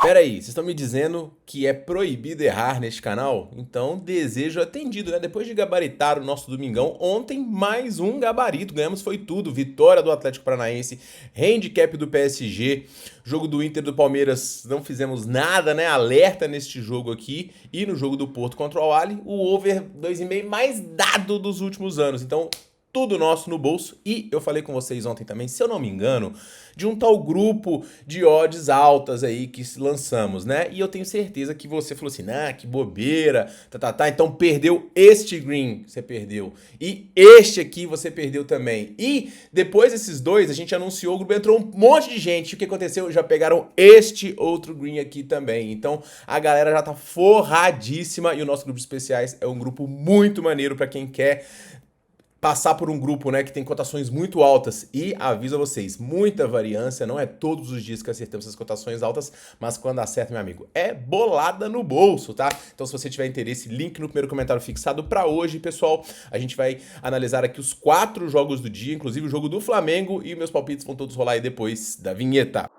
Pera aí, vocês estão me dizendo que é proibido errar neste canal? Então, desejo atendido, né? Depois de gabaritar o nosso domingão, ontem mais um gabarito, ganhamos foi tudo, vitória do Atlético Paranaense, handicap do PSG, jogo do Inter e do Palmeiras, não fizemos nada, né? Alerta neste jogo aqui, e no jogo do Porto contra o Al-Ahly, o over 2,5 mais dado dos últimos anos, então tudo nosso no bolso. E eu falei com vocês ontem também, se eu não me engano, de um tal grupo de odds altas aí que lançamos, né? E eu tenho certeza que você falou assim, ah, que bobeira, então perdeu este green, você perdeu. E este aqui você perdeu também. E depois desses dois, a gente anunciou, o grupo entrou um monte de gente. O que aconteceu? Já pegaram este outro green aqui também. Então a galera já tá forradíssima e o nosso grupo de especiais é um grupo muito maneiro para quem quer passar por um grupo, né, que tem cotações muito altas. E aviso a vocês, muita variância, não é todos os dias que acertamos essas cotações altas, mas quando acerta, meu amigo, é bolada no bolso, tá? Então se você tiver interesse, link no primeiro comentário fixado para hoje, pessoal. A gente vai analisar aqui os 4 jogos do dia, inclusive o jogo do Flamengo, e meus palpites vão todos rolar aí depois da vinheta.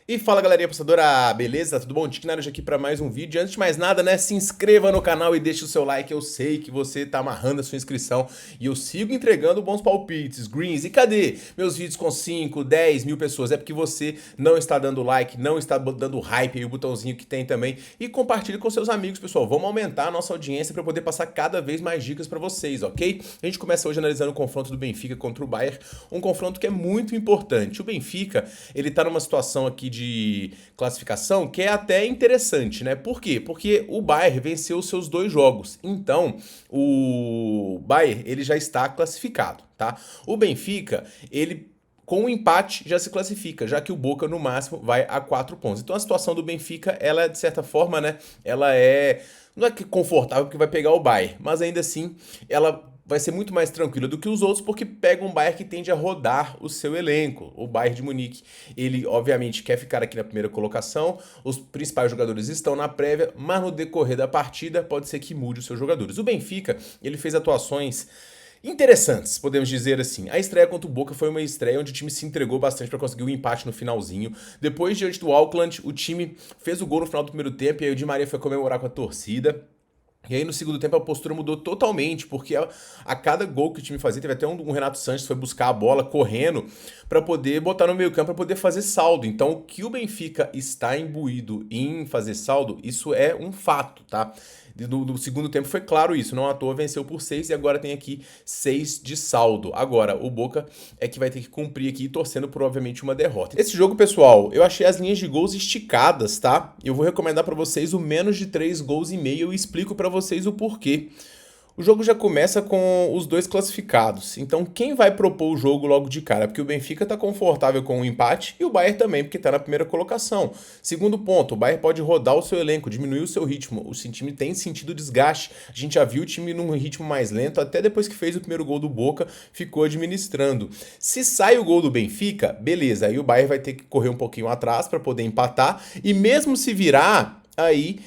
E fala galerinha apostadora, beleza? Tudo bom? Tiquinaro aqui para mais um vídeo. Antes de mais nada, né, se inscreva no canal e deixe o seu like. Eu sei que você tá amarrando a sua inscrição e eu sigo entregando bons palpites, greens. E cadê meus vídeos com 5, 10 mil pessoas? É porque você não está dando like, não está dando hype aí, o botãozinho que tem também. E compartilhe com seus amigos, pessoal. Vamos aumentar a nossa audiência para poder passar cada vez mais dicas para vocês, ok? A gente começa hoje analisando o confronto do Benfica contra o Bayern. Um confronto que é muito importante. O Benfica, ele tá numa situação aqui de classificação que é até interessante, né? Por quê? Porque o Bayern venceu os seus 2 jogos. Então, o Bayern, ele já está classificado, tá? O Benfica, ele com o empate já se classifica, já que o Boca no máximo vai a 4 pontos. Então a situação do Benfica, ela de certa forma, né, ela não é que confortável porque vai pegar o Bayern, mas ainda assim ela vai ser muito mais tranquila do que os outros, porque pega um Bayern que tende a rodar o seu elenco. O Bayern de Munique, ele obviamente quer ficar aqui na primeira colocação, os principais jogadores estão na prévia, mas no decorrer da partida pode ser que mude os seus jogadores. O Benfica, ele fez atuações interessantes, podemos dizer assim. A estreia contra o Boca foi uma estreia onde o time se entregou bastante para conseguir o empate no finalzinho. Depois, diante do Auckland, o time fez o gol no final do primeiro tempo e aí o Di Maria foi comemorar com a torcida. E aí no segundo tempo a postura mudou totalmente, porque a cada gol que o time fazia, teve até um Renato Sanches foi buscar a bola correndo para poder botar no meio campo, para poder fazer saldo. Então o que o Benfica está imbuído em fazer saldo, isso é um fato, tá? Do segundo tempo foi claro isso, não à toa venceu por 6 e agora tem aqui 6 de saldo. Agora, o Boca é que vai ter que cumprir aqui, torcendo por, obviamente, uma derrota. Esse jogo, pessoal, eu achei as linhas de gols esticadas, tá? Eu vou recomendar para vocês o menos de 3 gols e meio e explico para vocês o porquê. O jogo já começa com os 2 classificados, então quem vai propor o jogo logo de cara? Porque o Benfica está confortável com o empate e o Bayern também, porque está na primeira colocação. Segundo ponto, o Bayern pode rodar o seu elenco, diminuir o seu ritmo. O time tem sentido desgaste. A gente já viu o time num ritmo mais lento, até depois que fez o primeiro gol do Boca, ficou administrando. Se sai o gol do Benfica, beleza, aí o Bayern vai ter que correr um pouquinho atrás para poder empatar, e mesmo se virar, aí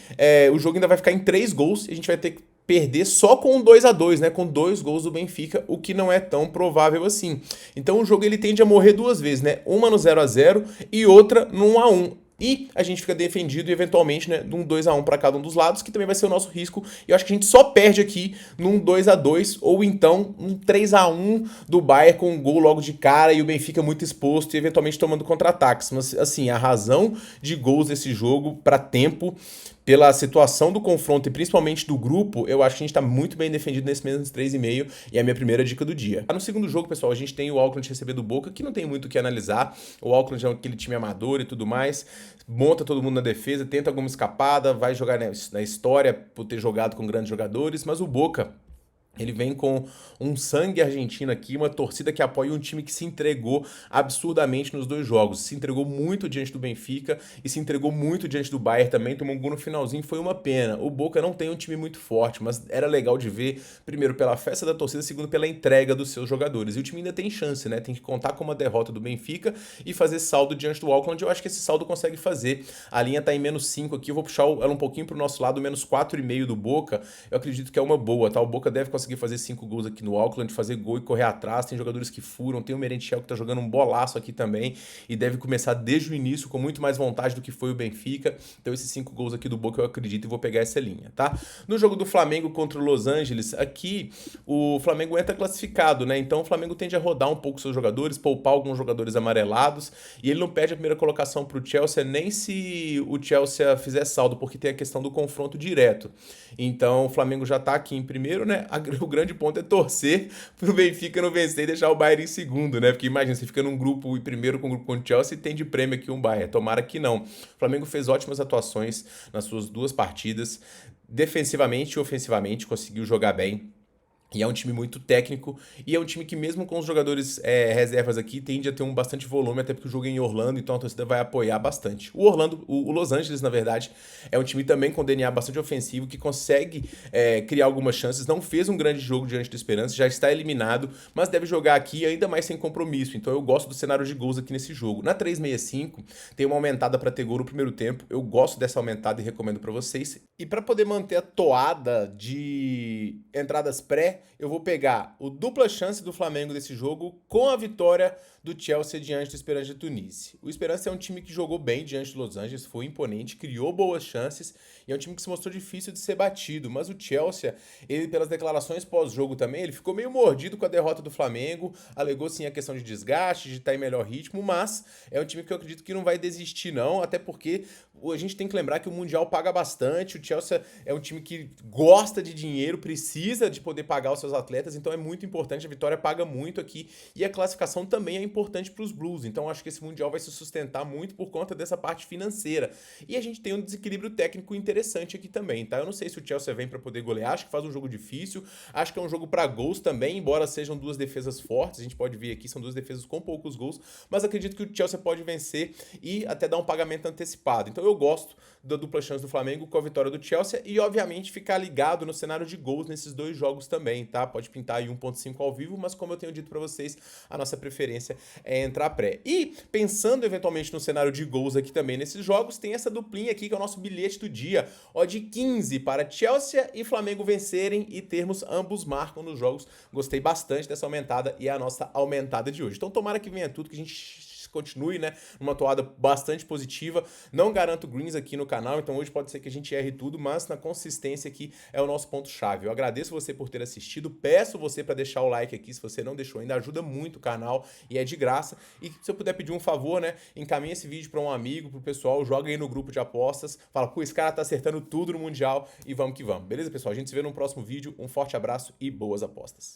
o jogo ainda vai ficar em 3 gols e a gente vai ter que perder só com um 2-2, né? Com 2 gols do Benfica, o que não é tão provável assim. Então o jogo ele tende a morrer 2 vezes, né? Uma no 0-0 e outra no 1-1. E a gente fica defendido, eventualmente, né, de um 2-1 para cada um dos lados, que também vai ser o nosso risco. E eu acho que a gente só perde aqui num 2-2 ou então um 3-1 do Bayern com um gol logo de cara e o Benfica muito exposto e eventualmente tomando contra-ataques. Mas, assim, a razão de gols desse jogo para tempo, pela situação do confronto e principalmente do grupo, eu acho que a gente tá muito bem defendido nesse menos 3,5 e é a minha primeira dica do dia. No segundo jogo, pessoal, a gente tem o Auckland receber do Boca, que não tem muito o que analisar. O Auckland é aquele time amador e tudo mais, monta todo mundo na defesa, tenta alguma escapada, vai jogar na história por ter jogado com grandes jogadores, mas o Boca, ele vem com um sangue argentino aqui, uma torcida que apoia um time que se entregou absurdamente nos 2 jogos. Se entregou muito diante do Benfica e se entregou muito diante do Bayern também. Tomou um gol no finalzinho, foi uma pena. O Boca não tem um time muito forte, mas era legal de ver, primeiro pela festa da torcida, segundo pela entrega dos seus jogadores. E o time ainda tem chance, né? Tem que contar com uma derrota do Benfica e fazer saldo diante do Auckland. Eu acho que esse saldo consegue fazer. A linha tá em menos 5 aqui, eu vou puxar ela um pouquinho pro nosso lado, menos 4,5 do Boca. Eu acredito que é uma boa, tá? O Boca deve conseguir conseguir fazer 5 gols aqui no Auckland, fazer gol e correr atrás. Tem jogadores que furam, tem o Merentiel que tá jogando um bolaço aqui também e deve começar desde o início com muito mais vontade do que foi o Benfica. Então esses 5 gols aqui do Boca eu acredito e vou pegar essa linha, tá? No jogo do Flamengo contra o Los Angeles, aqui o Flamengo entra classificado, né? Então o Flamengo tende a rodar um pouco seus jogadores, poupar alguns jogadores amarelados e ele não perde a primeira colocação pro Chelsea nem se o Chelsea fizer saldo, porque tem a questão do confronto direto. Então o Flamengo já tá aqui em primeiro, né? O grande ponto é torcer pro Benfica não vencer e deixar o Bayern em segundo, né? Porque imagina, você fica num grupo em primeiro com o grupo com o Chelsea e tem de prêmio aqui um Bayern. Tomara que não. O Flamengo fez ótimas atuações nas suas 2 partidas. Defensivamente e ofensivamente conseguiu jogar bem. E é um time muito técnico, e é um time que mesmo com os jogadores reservas aqui, tende a ter um bastante volume, até porque o jogo é em Orlando, então a torcida vai apoiar bastante. O Los Angeles, na verdade, é um time também com DNA bastante ofensivo, que consegue criar algumas chances, não fez um grande jogo diante do Esperance, já está eliminado, mas deve jogar aqui ainda mais sem compromisso, então eu gosto do cenário de gols aqui nesse jogo. Na 365, tem uma aumentada para ter gol no primeiro tempo, eu gosto dessa aumentada e recomendo para vocês. E para poder manter a toada de entradas pré, eu vou pegar o dupla chance do Flamengo desse jogo com a vitória do Chelsea diante do Esperance de Tunísia. O Esperance é um time que jogou bem diante do Los Angeles, foi imponente, criou boas chances e é um time que se mostrou difícil de ser batido. Mas o Chelsea, ele pelas declarações pós-jogo também, ele ficou meio mordido com a derrota do Flamengo, alegou sim a questão de desgaste, de estar em melhor ritmo, mas é um time que eu acredito que não vai desistir não, até porque a gente tem que lembrar que o Mundial paga bastante, o Chelsea é um time que gosta de dinheiro, precisa de poder pagar os seus atletas, então é muito importante, a vitória paga muito aqui e a classificação também é importante para os Blues, então acho que esse Mundial vai se sustentar muito por conta dessa parte financeira. E a gente tem um desequilíbrio técnico interessante aqui também, tá? Eu não sei se o Chelsea vem para poder golear, acho que faz um jogo difícil, acho que é um jogo para gols também, embora sejam 2 defesas fortes, a gente pode ver aqui, são 2 defesas com poucos gols, mas acredito que o Chelsea pode vencer e até dar um pagamento antecipado. Então eu gosto da dupla chance do Flamengo com a vitória do Chelsea e obviamente ficar ligado no cenário de gols nesses 2 jogos também, tá? Pode pintar aí 1.5 ao vivo, mas como eu tenho dito para vocês, a nossa preferência é entrar pré. E pensando eventualmente no cenário de gols aqui também nesses jogos, tem essa duplinha aqui que é o nosso bilhete do dia, odd 15 para Chelsea e Flamengo vencerem e termos ambos marcam nos jogos. Gostei bastante dessa aumentada e é a nossa aumentada de hoje. Então tomara que venha tudo, que a gente continue, né, numa toada bastante positiva. Não garanto greens aqui no canal, então hoje pode ser que a gente erre tudo, mas na consistência aqui é o nosso ponto-chave. Eu agradeço você por ter assistido, peço você para deixar o like aqui se você não deixou ainda, ajuda muito o canal e é de graça. E se eu puder pedir um favor, né, encaminhe esse vídeo para um amigo, pro pessoal, joga aí no grupo de apostas, fala, pô, esse cara tá acertando tudo no Mundial e vamos que vamos. Beleza, pessoal? A gente se vê no próximo vídeo, um forte abraço e boas apostas.